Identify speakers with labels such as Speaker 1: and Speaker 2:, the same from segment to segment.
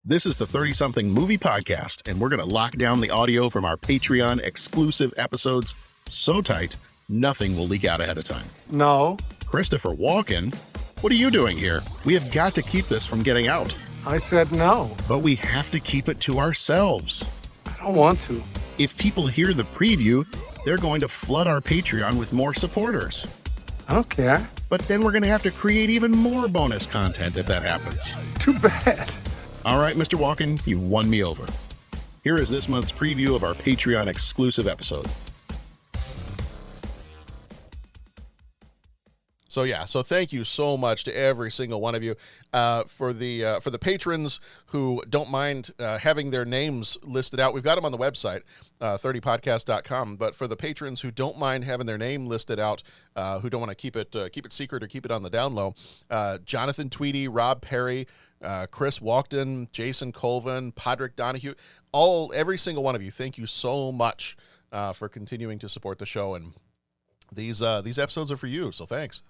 Speaker 1: This is the 30-something movie podcast, and we're going to lock down the audio from our Patreon exclusive episodes so tight, nothing will leak out ahead of time.
Speaker 2: No.
Speaker 1: Christopher Walken, what are you doing here? We have got to keep this from getting out.
Speaker 2: I said no.
Speaker 1: But we have to keep it to ourselves.
Speaker 2: I don't want to.
Speaker 1: If people hear the preview, they're going to flood our Patreon with more supporters.
Speaker 2: I don't care.
Speaker 1: But then we're going to have to create even more bonus content if that happens.
Speaker 2: Too bad.
Speaker 1: All right, Mr. Walken, you won me over. Here is this month's preview of our Patreon exclusive episode.
Speaker 3: So thank you so much to every single one of you for the patrons who don't mind having their names listed out. We've got them on the website, 30podcast.com. But for the patrons who don't mind having their name listed out, who don't want to keep it secret or keep it on the down low, Jonathan Tweedy, Rob Perry, Chris Walkden, Jason Colvin, Podrick Donahue, every single one of you. Thank you so much for continuing to support the show, and these episodes are for you. So thanks.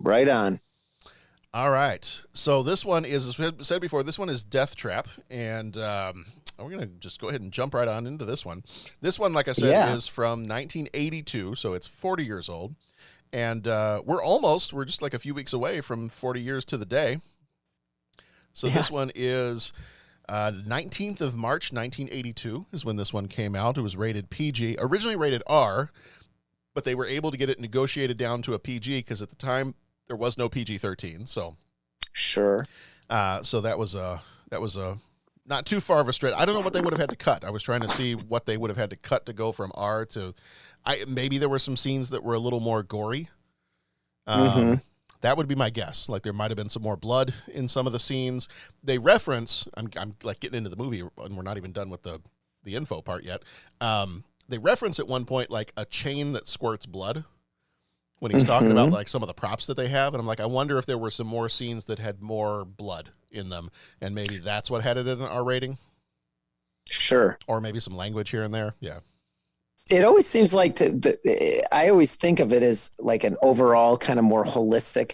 Speaker 4: Right on.
Speaker 3: All right. So this one is, as we said before, this one is Deathtrap, and we're going to just go ahead and jump right on into this one. This one, like I said, is from 1982, so it's 40 years old, and we're just like a few weeks away from 40 years to the day. So this one is 19th of March, 1982 is when this one came out. It was rated PG, originally rated R, but they were able to get it negotiated down to a PG because at the time there was no PG-13. So
Speaker 4: sure.
Speaker 3: So that was a not too far of a stretch. I don't know what they would have had to cut. I was trying to see what they would have had to cut to go from R to maybe there were some scenes that were a little more gory. That would be my guess. Like there might have been some more blood in some of the scenes. They reference, I'm like getting into the movie and we're not even done with the info part yet. They reference at one point like a chain that squirts blood when he's talking about like some of the props that they have. And I'm like, I wonder if there were some more scenes that had more blood in them. And maybe that's what had it at an R rating.
Speaker 4: Sure.
Speaker 3: Or maybe some language here and there. Yeah.
Speaker 4: It always seems like I always think of it as like an overall kind of more holistic,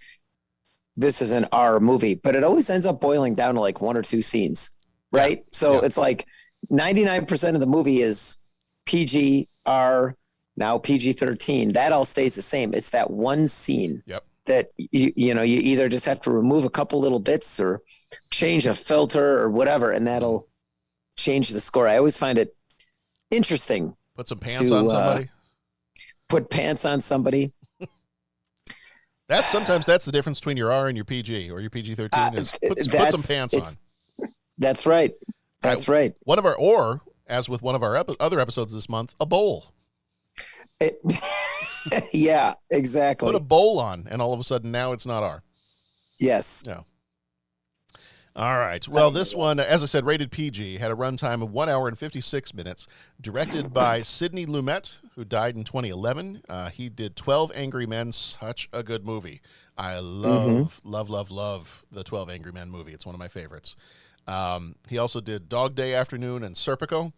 Speaker 4: this is an R movie, but it always ends up boiling down to like one or two scenes, right? Yeah. So it's like 99% of the movie is PG, R, now PG-13. That all stays the same. It's that one scene that you either just have to remove a couple little bits or change a filter or whatever, and that'll change the score. I always find it interesting.
Speaker 3: Put some pants on somebody.
Speaker 4: Put pants on somebody.
Speaker 3: Sometimes that's the difference between your R and your PG or your PG-13 is put some pants on.
Speaker 4: That's right. That's right.
Speaker 3: As with one of our other episodes this month, a bowl.
Speaker 4: Yeah, exactly.
Speaker 3: Put a bowl on, and all of a sudden now it's not R.
Speaker 4: Yes.
Speaker 3: Yeah. All right. Well, this one, as I said, rated PG, had a runtime of 1 hour and 56 minutes, directed by Sidney Lumet, who died in 2011. He did 12 Angry Men, such a good movie. I love the 12 Angry Men movie. It's one of my favorites. He also did Dog Day Afternoon and Serpico.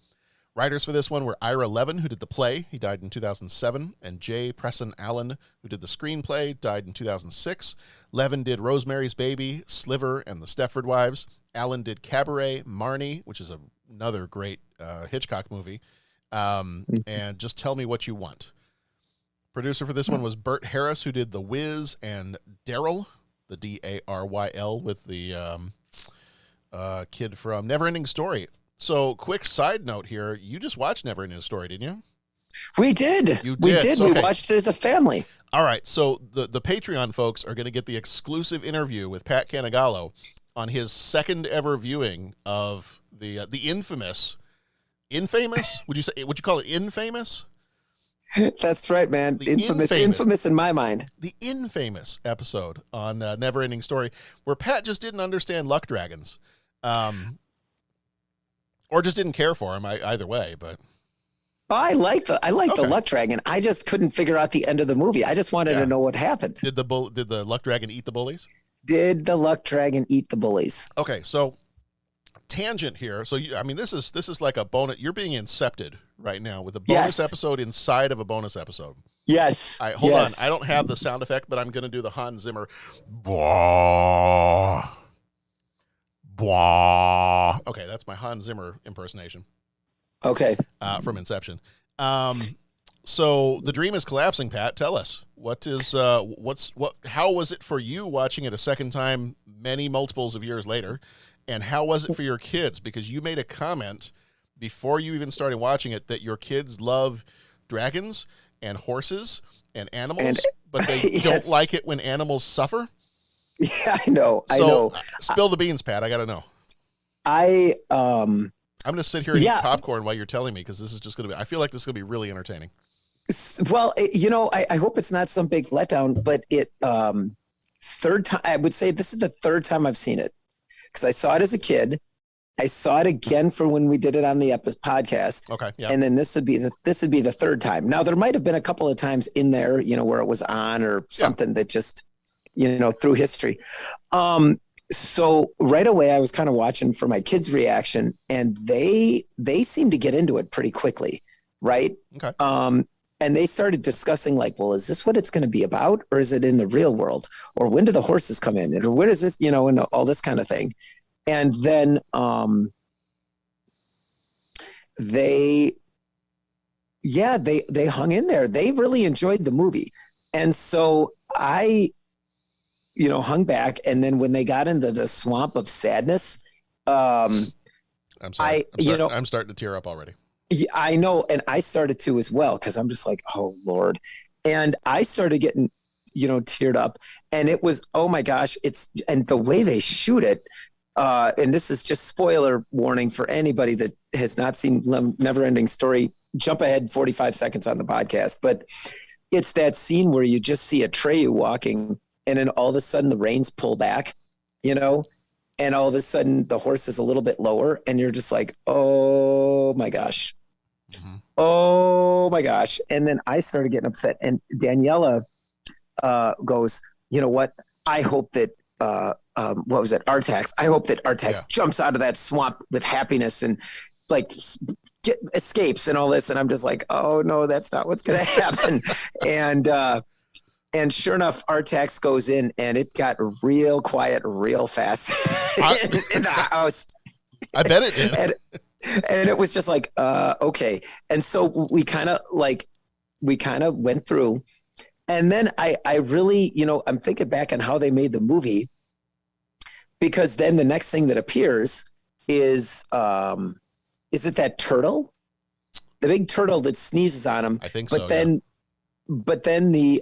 Speaker 3: Writers for this one were Ira Levin, who did the play. He died in 2007. And J. Preston Allen, who did the screenplay, died in 2006. Levin did Rosemary's Baby, Sliver, and The Stepford Wives. Allen did Cabaret, Marnie, which is another great Hitchcock movie. And Just Tell Me What You Want. Producer for this one was Burt Harris, who did The Wiz and Daryl, the Daryl, with the kid from Neverending Story. So, quick side note here. You just watched Neverending Story, didn't you?
Speaker 4: We did.
Speaker 3: You did.
Speaker 4: We did.
Speaker 3: So,
Speaker 4: we watched it as a family.
Speaker 3: All right. So, the Patreon folks are going to get the exclusive interview with Pat Canigallo on his second ever viewing of the infamous? Would you call it infamous?
Speaker 4: That's right, man. Infamous in my mind.
Speaker 3: The infamous episode on Neverending Story, where Pat just didn't understand luck dragons. Or just didn't care for him either way, but
Speaker 4: I like the luck dragon. I just couldn't figure out the end of the movie. I just wanted to know what happened.
Speaker 3: Did the luck dragon eat the bullies?
Speaker 4: Did the luck dragon eat the bullies?
Speaker 3: Okay, so tangent here. So this is like a bonus. You're being incepted right now with a bonus episode inside of a bonus episode.
Speaker 4: Yes.
Speaker 3: All right, hold on. I don't have the sound effect, but I'm going to do the Hans Zimmer. Bah. Bwah. Okay, that's my Hans Zimmer impersonation
Speaker 4: Okay.
Speaker 3: from Inception. So the dream is collapsing, Pat. Tell us, how was it for you watching it a second time many multiples of years later? And how was it for your kids? Because you made a comment before you even started watching it that your kids love dragons and horses and animals, but they
Speaker 4: yes.
Speaker 3: don't like it when animals suffer.
Speaker 4: Yeah, I know.
Speaker 3: Spill the beans, Pat. I got to know. I'm going to sit here and eat popcorn while you're telling me, because this is just going to be, I feel like this is going to be really entertaining.
Speaker 4: Well, I hope it's not some big letdown, but third time, I would say this is the third time I've seen it, because I saw it as a kid. I saw it again for when we did it on the podcast.
Speaker 3: Okay. Yeah.
Speaker 4: And then this would be the third time. Now there might have been a couple of times in there, where it was on or something that just, through history. So right away I was kind of watching for my kids' reaction, and they seemed to get into it pretty quickly. Right.
Speaker 3: Okay.
Speaker 4: And they started discussing like, well, is this what it's going to be about, or is it in the real world, or when do the horses come in, or when is this, and all this kind of thing. And then they hung in there. They really enjoyed the movie. And so I, hung back. And then when they got into the swamp of sadness,
Speaker 3: I'm sorry. I'm starting to tear up already.
Speaker 4: Yeah, I know. And I started to as well, because I'm just like, oh, Lord. And I started getting, teared up. And it was, oh, my gosh. And the way they shoot it, and this is just spoiler warning for anybody that has not seen Neverending Story, jump ahead 45 seconds on the podcast. But it's that scene where you just see Atreyu walking, and then all of a sudden the reins pull back, and all of a sudden the horse is a little bit lower, and you're just like, oh, my gosh. Mm-hmm. Oh, my gosh. And then I started getting upset. And Daniela goes, you know what? I hope that what was it? Artax. I hope that Artax jumps out of that swamp with happiness and like escapes and all this. And I'm just like, oh no, that's not what's going to happen. And sure enough, Artax goes in, and it got real quiet real fast in the house.
Speaker 3: I bet it did.
Speaker 4: And it was just like, okay. And so we kind of went through. And then I really, I'm thinking back on how they made the movie, because then the next thing that appears is it that turtle? The big turtle that sneezes on him.
Speaker 3: I think
Speaker 4: but
Speaker 3: so.
Speaker 4: Then, but then the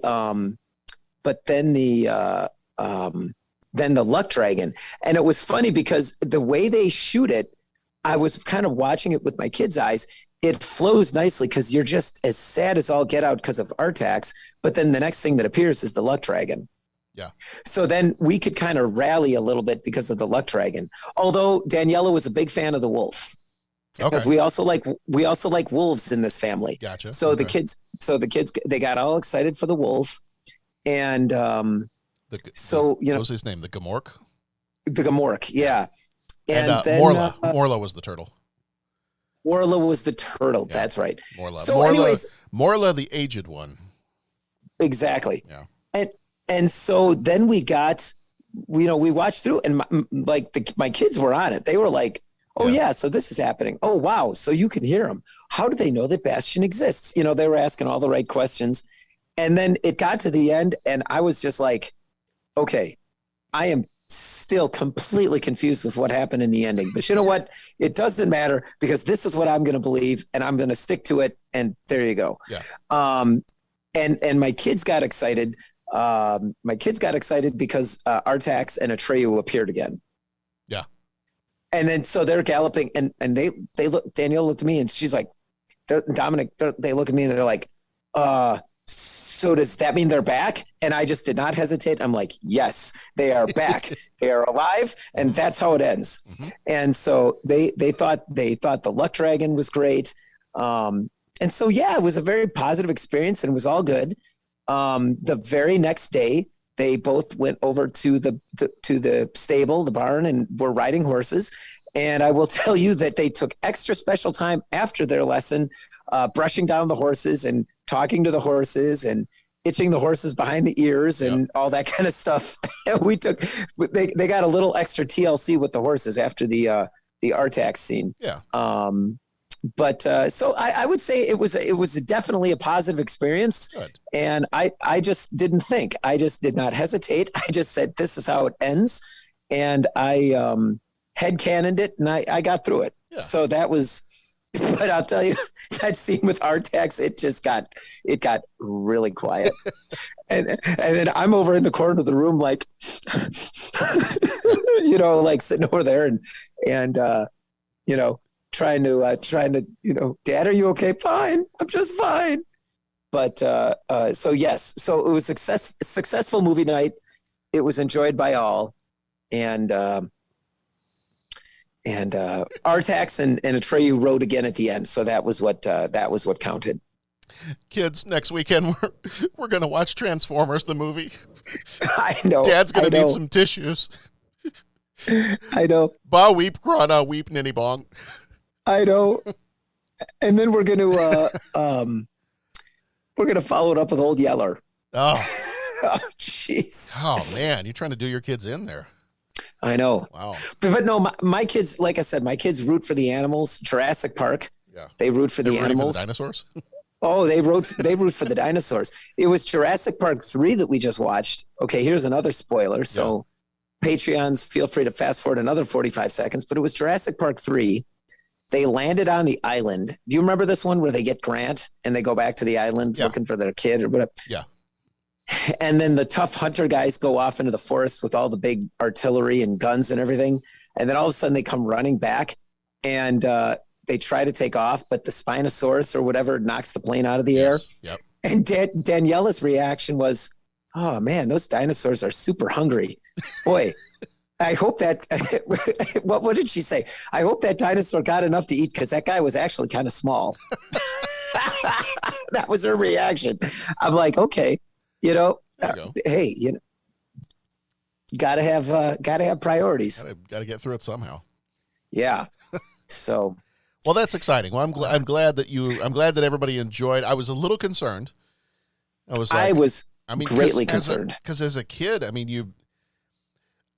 Speaker 4: luck dragon. And it was funny because the way they shoot it, I was kind of watching it with my kids' eyes. It flows nicely because you're just as sad as all get out because of Artax. But then the next thing that appears is the luck dragon.
Speaker 3: Yeah.
Speaker 4: So then we could kind of rally a little bit because of the luck dragon. Although Daniela was a big fan of the wolf. Because we also like wolves in this family.
Speaker 3: Gotcha.
Speaker 4: So the kids, they got all excited for the wolf. And
Speaker 3: what was his name? The Gamork?
Speaker 4: The Gamork, yeah.
Speaker 3: And then Morla was the turtle.
Speaker 4: Morla was the turtle.
Speaker 3: Yeah.
Speaker 4: That's right.
Speaker 3: Morla.
Speaker 4: So anyways,
Speaker 3: Morla, the aged one.
Speaker 4: Exactly.
Speaker 3: Yeah.
Speaker 4: And so then we got, we watched through, and my kids were on it. They were like, oh yeah, so this is happening. Oh wow, so you can hear them. How do they know that Bastion exists? They were asking all the right questions. And then it got to the end, and I was just like, okay, I am still completely confused with what happened in the ending. But you know what? It doesn't matter, because this is what I'm going to believe, and I'm going to stick to it. And there you go.
Speaker 3: Yeah.
Speaker 4: And my kids got excited. Because Artax and Atreyu appeared again.
Speaker 3: Yeah.
Speaker 4: And then so they're galloping, and they look. Danielle looked at me, and she's like, Dominic. They look at me, and they're like, so does that mean they're back? And I just did not hesitate. I'm like, yes, they are back. They are alive, and that's how it ends. Mm-hmm. And so they thought the luck dragon was great. And so it was a very positive experience, and it was all good. The very next day, they both went over to the stable, the barn, and were riding horses. And I will tell you that they took extra special time after their lesson, brushing down the horses and talking to the horses. And itching the horses behind the ears and all that kind of stuff. They got a little extra TLC with the horses after the Artax scene.
Speaker 3: Yeah.
Speaker 4: But so I would say it was definitely a positive experience.
Speaker 3: Good.
Speaker 4: And I just didn't think. I just did not hesitate. I just said, this is how it ends. And I headcanoned it, and I got through it.
Speaker 3: Yeah.
Speaker 4: So that was, but I'll tell you, that scene with Artax, it got really quiet. and then I'm over in the corner of the room, like, like sitting over there and trying to, Dad, are you okay? Fine. I'm just fine. But so yes, so it was successful movie night. It was enjoyed by all. And Artax and Atreyu rode again at the end. So that was what counted.
Speaker 3: Kids, next weekend we're gonna watch Transformers the movie.
Speaker 4: I know.
Speaker 3: Dad's gonna need some tissues.
Speaker 4: I know.
Speaker 3: Ba weep, grana weep, ninny bong.
Speaker 4: I know. And then we're gonna follow it up with Old Yeller.
Speaker 3: Oh.
Speaker 4: Oh, jeez.
Speaker 3: Oh man, you're trying to do your kids in there.
Speaker 4: I know.
Speaker 3: Wow.
Speaker 4: But no, my kids, like I said, my kids root for the animals. Jurassic Park. Yeah. They root for the animals.
Speaker 3: For the dinosaurs?
Speaker 4: Oh, they root for the dinosaurs. It was Jurassic Park 3 that we just watched. Okay, here's another spoiler. So Patreons, feel free to fast forward another 45 seconds, but it was Jurassic Park 3. They landed on the island. Do you remember this one where they get Grant and they go back to the island looking for their kid or whatever?
Speaker 3: Yeah.
Speaker 4: And then the tough hunter guys go off into the forest with all the big artillery and guns and everything. And then all of a sudden they come running back and they try to take off, but the Spinosaurus or whatever knocks the plane out of the air. Yep. And Daniela's reaction was, oh man, those dinosaurs are super hungry. Boy, I hope that, what did she say? I hope that dinosaur got enough to eat because that guy was actually kind of small. That was her reaction. I'm like, okay. Hey, gotta have priorities.
Speaker 3: Gotta get through it somehow.
Speaker 4: Yeah. So.
Speaker 3: Well, that's exciting. Well, I'm glad that everybody enjoyed. I was a little concerned. I was greatly concerned because as a kid,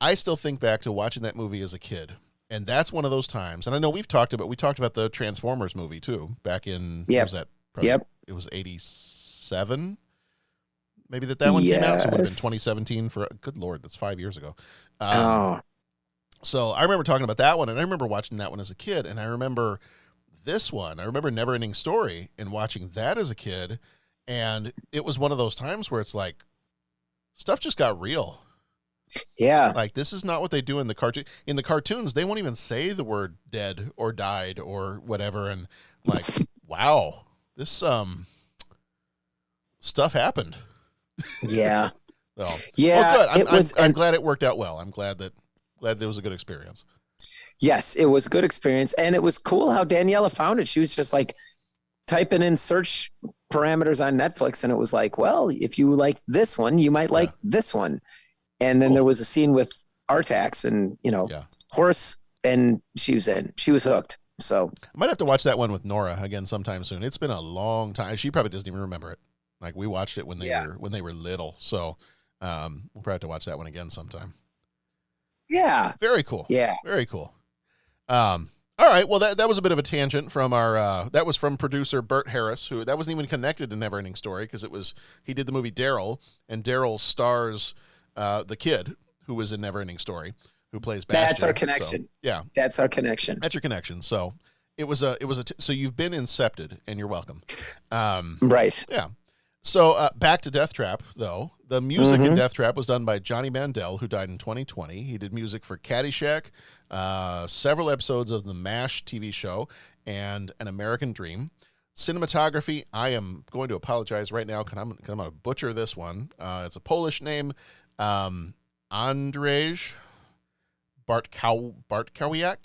Speaker 3: I still think back to watching that movie as a kid, and that's one of those times. And I know we talked about the Transformers movie too back in.
Speaker 4: Yep.
Speaker 3: Was that?
Speaker 4: Yep.
Speaker 3: It was 87. Maybe that one came out, so it would have been 2017 good Lord, that's 5 years ago. So I remember talking about that one, and I remember watching that one as a kid, and I remember this one. I remember Never Ending Story and watching that as a kid, and it was one of those times where it's like, stuff just got real.
Speaker 4: Yeah.
Speaker 3: Like, this is not what they do in the cartoon. In the cartoons, they won't even say the word dead or died or whatever, and like, wow, this stuff happened.
Speaker 4: Yeah.
Speaker 3: So,
Speaker 4: yeah.
Speaker 3: Well, good. I'm glad it worked out well. I'm glad that it was a good experience.
Speaker 4: Yes, it was a good experience. And it was cool how Daniela found it. She was just like typing in search parameters on Netflix. And it was like, well, if you like this one, you might like this one. And then there was a scene with Artax and, horse, and she was hooked. So
Speaker 3: I might have to watch that one with Nora again sometime soon. It's been a long time. She probably doesn't even remember it. Like, we watched it when they were little. So we'll probably have to watch that one again sometime.
Speaker 4: Yeah.
Speaker 3: Very cool.
Speaker 4: Yeah.
Speaker 3: Very cool. All right. Well, that was a bit of a tangent from that was from producer Bert Harris, who that wasn't even connected to Neverending Story because he did the movie Daryl, and Daryl stars the kid who was in Neverending Story, who plays Bastion.
Speaker 4: That's our connection.
Speaker 3: So, yeah.
Speaker 4: That's our connection.
Speaker 3: That's your connection. So so you've been incepted, and you're welcome.
Speaker 4: Right.
Speaker 3: Yeah. So back to Deathtrap, though. The music in Deathtrap was done by Johnny Mandel, who died in 2020. He did music for Caddyshack, several episodes of the MASH TV show, and An American Dream. Cinematography, I am going to apologize right now because I'm going to butcher this one. It's a Polish name, Andrzej Bartkowiak.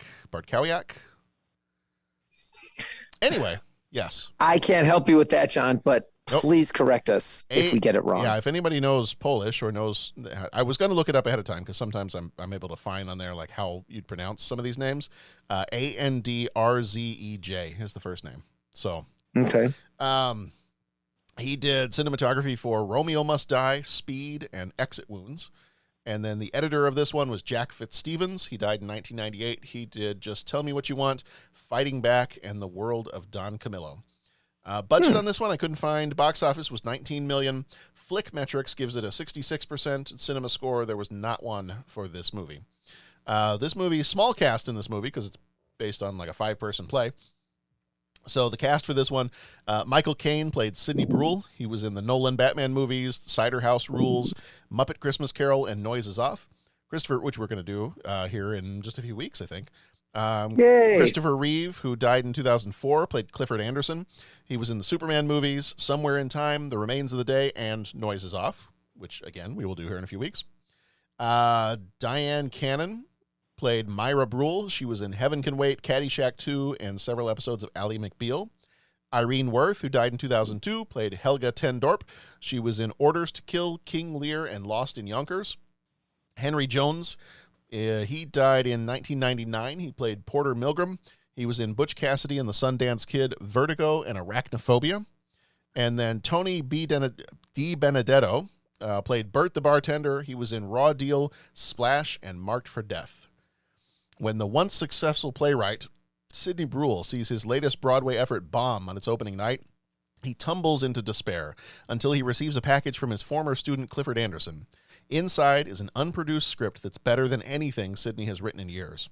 Speaker 3: Anyway, yes.
Speaker 4: I can't help you with that, John, but please correct us if we get it wrong.
Speaker 3: Yeah, if anybody knows Polish or knows, I was going to look it up ahead of time because sometimes I'm able to find on there like how you'd pronounce some of these names. Andrzej is the first name. So
Speaker 4: okay.
Speaker 3: He did cinematography for Romeo Must Die, Speed, and Exit Wounds. And then the editor of this one was Jack Fitzstevens. He died in 1998. He did Just Tell Me What You Want, Fighting Back, and The World of Don Camillo. Budget on this one I couldn't find. Box office was $19 million. Flick Metrics gives it a 66%. Cinema Score, there was not one for this movie. This movie, small cast in this movie because it's based on like a 5-person play. So the cast for this one, Michael Caine played Sidney Brule. He was in the Nolan Batman movies, Cider House Rules, Muppet Christmas Carol, and Noise Is Off. Christopher, which we're going to do here in just a few weeks, I think.
Speaker 4: Yay!
Speaker 3: Christopher Reeve, who died in 2004, played Clifford Anderson. He was in the Superman movies, Somewhere in Time, The Remains of the Day, and Noise Is Off, which, again, we will do here in a few weeks. Diane Cannon played Myra Brule. She was in Heaven Can Wait, Caddyshack 2, and several episodes of Ally McBeal. Irene Worth, who died in 2002, played Helga ten Dorp. She was in Orders to Kill, King Lear, and Lost in Yonkers. Henry Jones, he died in 1999. He played Porter Milgram. He was in Butch Cassidy and the Sundance Kid, Vertigo, and Arachnophobia. And then Tony Di Benedetto played Bert the bartender. He was in Raw Deal, Splash, and Marked for Death. When the once successful playwright Sidney Brule sees his latest Broadway effort bomb on its opening night, he tumbles into despair until he receives a package from his former student Clifford Anderson. Inside is an unproduced script that's better than anything Sidney has written in years.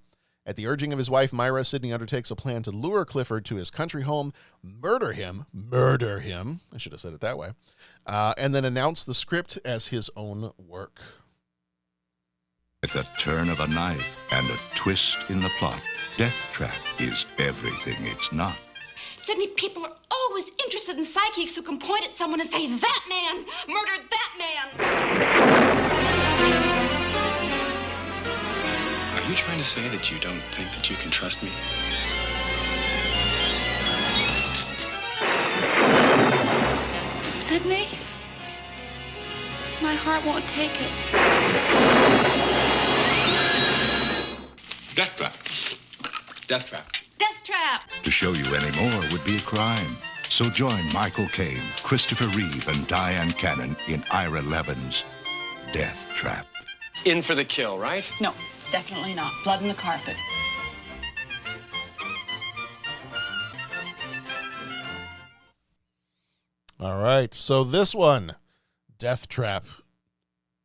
Speaker 3: At the urging of his wife, Myra, Sidney undertakes a plan to lure Clifford to his country home, murder him, I should have said it that way, and then announce the script as his own work.
Speaker 5: At the turn of a knife and a twist in the plot, Deathtrap is everything it's not.
Speaker 6: Sydney, people are always interested in psychics who can point at someone and say, that man murdered that man.
Speaker 7: Are you trying to say that you don't think that you can trust me?
Speaker 6: Sydney? My heart won't take it.
Speaker 7: Deathtrap. Deathtrap.
Speaker 6: Deathtrap!
Speaker 5: To show you any more would be a crime. So join Michael Caine, Christopher Reeve, and Diane Cannon in Ira Levin's Deathtrap.
Speaker 7: In for the kill, right?
Speaker 8: No, definitely not. Blood in the carpet.
Speaker 3: All right, so this one, Deathtrap,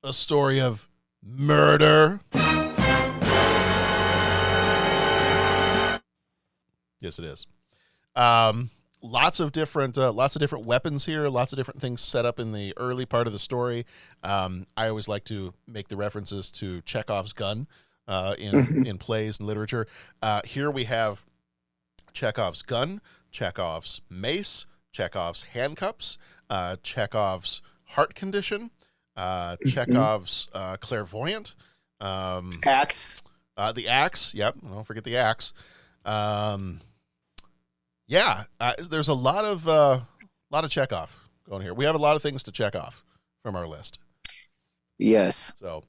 Speaker 3: a story of murder. Yes, it is. Lots of different weapons here. Lots of different things set up in the early part of the story. I always like to make the references to Chekhov's gun in plays and literature. Here we have Chekhov's gun, Chekhov's mace, Chekhov's handcuffs, Chekhov's heart condition, Chekhov's clairvoyant,
Speaker 4: Axe.
Speaker 3: the axe. Yep, don't forget the axe. There's a lot of Chekhov going here. We have a lot of things to check off from our list.
Speaker 4: Yes.
Speaker 3: So,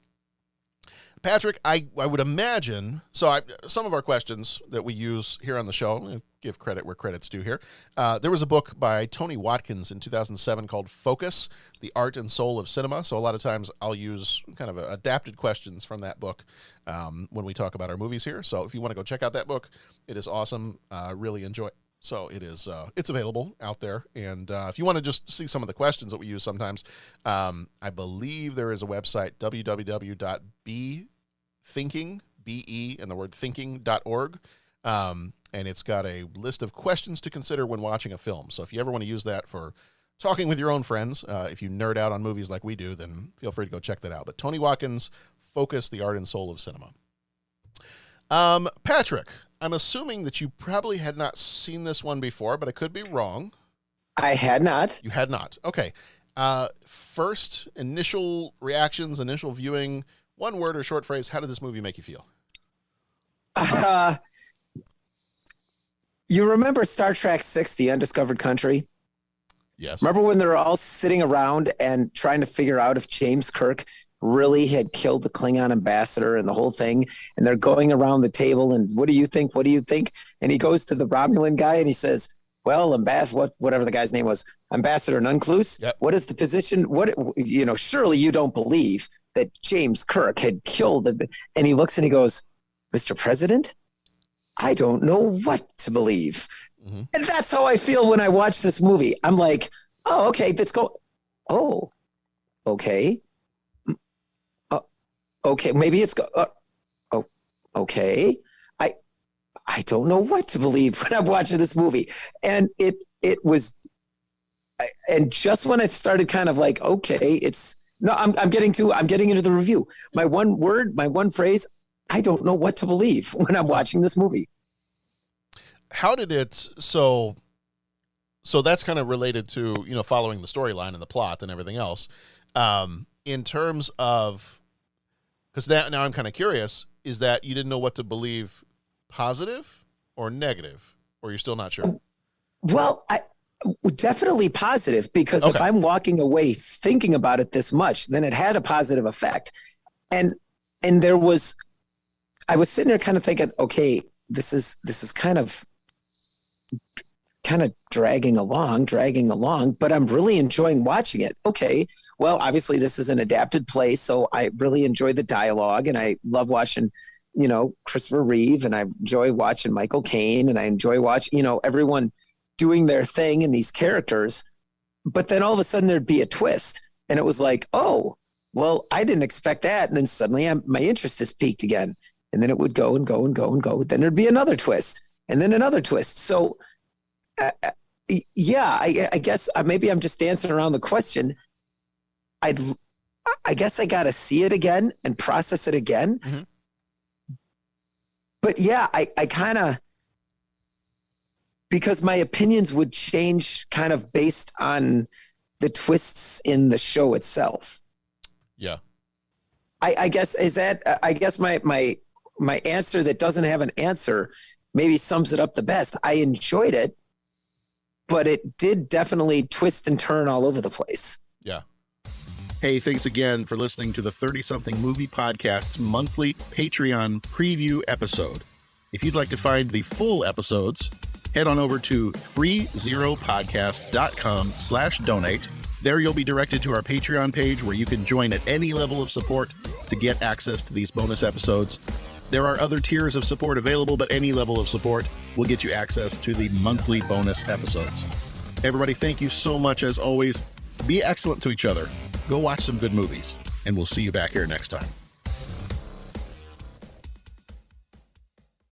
Speaker 3: Patrick, I would imagine, some of our questions that we use here on the show, give credit where credit's due here. There was a book by Tony Watkins in 2007 called Focus, The Art and Soul of Cinema. So a lot of times I'll use kind of adapted questions from that book when we talk about our movies here. So if you want to go check out that book, it is awesome. Really enjoy it. So it is, it's available out there. And if you want to just see some of the questions that we use sometimes, I believe there is a website, www.bethinking, B-E, and the word thinking.org. And it's got a list of questions to consider when watching a film. So if you ever want to use that for talking with your own friends, if you nerd out on movies like we do, then feel free to go check that out. But Tony Watkins, Focus, The Art and Soul of Cinema. Patrick, I'm assuming that you probably had not seen this one before, but I could be wrong.
Speaker 4: I had not.
Speaker 3: You had not. Okay. First, initial reactions, initial viewing, one word or short phrase, how did this movie make you feel?
Speaker 4: You remember Star Trek 6, The Undiscovered Country?
Speaker 3: Yes.
Speaker 4: Remember when they're all sitting around and trying to figure out if James Kirk really had killed the Klingon ambassador and the whole thing? And they're going around the table and what do you think? What do you think? And he goes to the Romulan guy and he says, well, whatever the guy's name was, Ambassador Nuncluse.
Speaker 3: Yep.
Speaker 4: What is the position? Surely you don't believe that James Kirk had killed and he looks and he goes, Mr. President, I don't know what to believe.
Speaker 3: Mm-hmm.
Speaker 4: And that's how I feel when I watch this movie. I'm like, oh, okay, let's go. Oh, okay. Okay, maybe it's okay. I don't know what to believe when I'm watching this movie. And it was, and just when I started kind of like, okay, I'm getting into the review. My one phrase, I don't know what to believe when I'm watching this movie.
Speaker 3: How did it, so that's kind of related to, following the storyline and the plot and everything else. In terms of, because now I'm kind of curious, is that you didn't know what to believe, positive or negative, or you're still not sure?
Speaker 4: Well, definitely positive, because if I'm walking away thinking about it this much, then it had a positive effect. And I was sitting there kind of thinking, okay, this is kind of dragging along, but I'm really enjoying watching it. Okay, well, obviously this is an adapted play, so I really enjoy the dialogue, and I love watching, Christopher Reeve, and I enjoy watching Michael Caine, and I enjoy watching, everyone doing their thing in these characters. But then all of a sudden there'd be a twist, and it was like, oh, well, I didn't expect that. And then suddenly my interest is piqued again, and then it would go and go and go and go. Then there'd be another twist, and then another twist. So I guess maybe I'm just dancing around the question. I guess I got to see it again and process it again.
Speaker 3: Mm-hmm.
Speaker 4: But yeah, I kind of, because my opinions would change kind of based on the twists in the show itself.
Speaker 3: Yeah.
Speaker 4: I guess my answer that doesn't have an answer maybe sums it up the best. I enjoyed it, but it did definitely twist and turn all over the place.
Speaker 3: Yeah.
Speaker 1: Hey, thanks again for listening to the 30-something Movie Podcast's monthly Patreon preview episode. If you'd like to find the full episodes, head on over to freezeropodcast.com/donate. There you'll be directed to our Patreon page where you can join at any level of support to get access to these bonus episodes. There are other tiers of support available, but any level of support will get you access to the monthly bonus episodes. Everybody, thank you so much as always. Be excellent to each other. Go watch some good movies, and we'll see you back here next time.